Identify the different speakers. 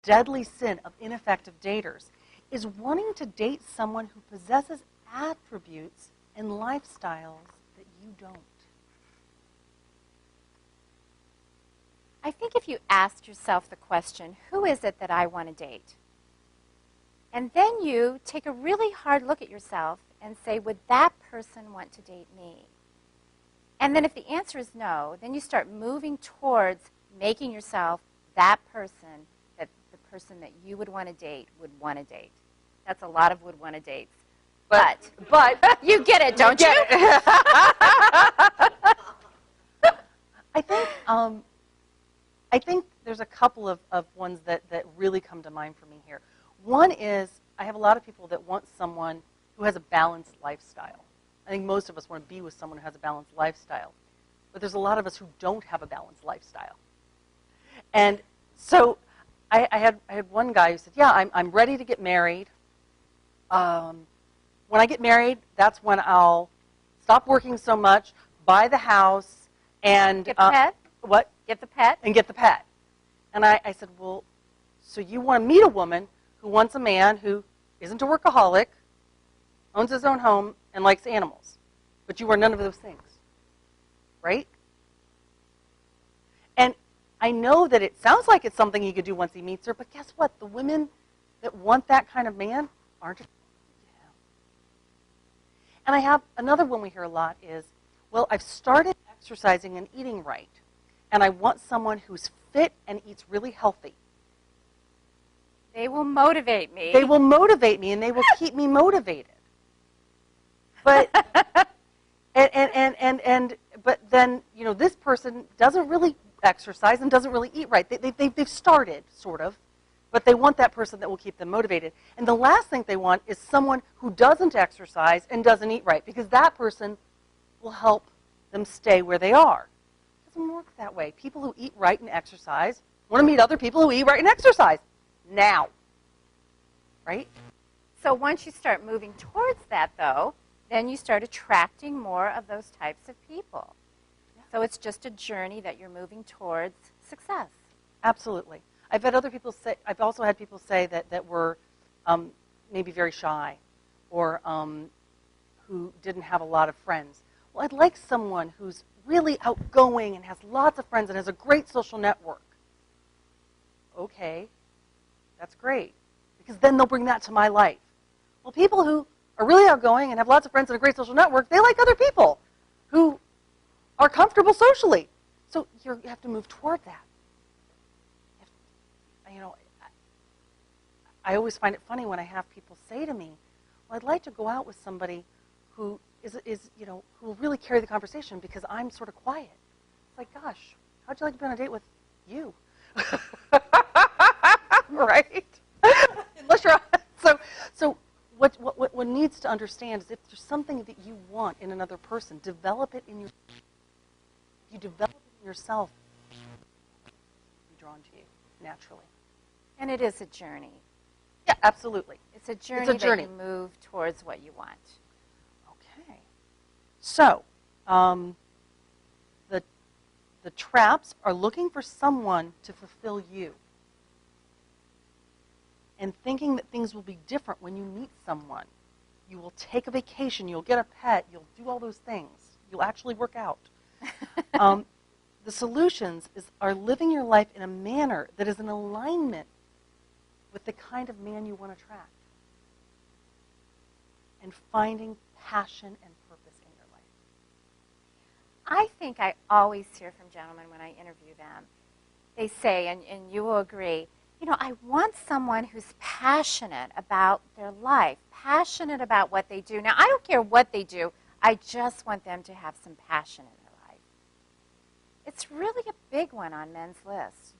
Speaker 1: deadly sin of ineffective daters is wanting to date someone who possesses attributes and lifestyles that you don't.
Speaker 2: I think if you asked yourself the question, who is it that I want to date? And then you take a really hard look at yourself and say, would that person want to date me? And then if the answer is no, then you start moving towards making yourself that person that the person that you would want to date would want to date. That's a lot of would want to dates. But you get it, don't you?
Speaker 1: I think there's a couple of ones that really come to mind for me here. One is I have a lot of people that want someone who has a balanced lifestyle. I think most of us want to be with someone who has a balanced lifestyle. But there's a lot of us who don't have a balanced lifestyle. And so I had one guy who said, yeah, I'm ready to get married. When I get married, that's when I'll stop working so much, buy the house, and...
Speaker 2: Get the pet?
Speaker 1: What?
Speaker 2: Get the pet?
Speaker 1: And get the pet. And I said, well, so you want to meet a woman who wants a man who isn't a workaholic, owns his own home, and likes animals. But you are none of those things. Right? And I know that it sounds like it's something he could do once he meets her, but guess what? The women that want that kind of man aren't attracted to him. And I have another one we hear a lot is, well, I've started exercising and eating right, and I want someone who's fit and eats really healthy.
Speaker 2: They will motivate me.
Speaker 1: They will motivate me, and they will keep me motivated. But but then, you know, this person doesn't really exercise and doesn't really eat right. They've started, sort of, but they want that person that will keep them motivated. And the last thing they want is someone who doesn't exercise and doesn't eat right, because that person will help them stay where they are. It doesn't work that way. People who eat right and exercise want to meet other people who eat right and exercise now. Right?
Speaker 2: So once you start moving towards that, though, then you start attracting more of those types of people. Yeah. So it's just a journey that you're moving towards success.
Speaker 1: Absolutely. I've also had people say that were maybe very shy or who didn't have a lot of friends. Well, I'd like someone who's really outgoing and has lots of friends and has a great social network. Okay, that's great, because then they'll bring that to my life. Well, people who are really outgoing and have lots of friends and a great social network, they like other people who are comfortable socially. So you have to move toward that. You know, I always find it funny when I have people say to me, well, I'd like to go out with somebody who is you know, who will really carry the conversation because I'm sort of quiet. It's like, gosh, how'd you like to be on a date with you? Right? Unless you're so what one needs to understand is if there's something that you want in another person, develop it in your. You develop it in yourself, be drawn to you naturally.
Speaker 2: And it is a journey.
Speaker 1: Yeah, absolutely.
Speaker 2: It's a journey,
Speaker 1: that you
Speaker 2: move towards what you want.
Speaker 1: Okay. So, the traps are looking for someone to fulfill you. And thinking that things will be different when you meet someone. You will take a vacation, you'll get a pet, you'll do all those things. You'll actually work out. The solutions are living your life in a manner that is in alignment with the kind of man you want to attract. And finding passion and purpose in your life.
Speaker 2: I think I always hear from gentlemen when I interview them. They say, and you will agree, you know, I want someone who's passionate about their life, passionate about what they do. Now, I don't care what they do. I just want them to have some passion in their life. It's really a big one on men's lists.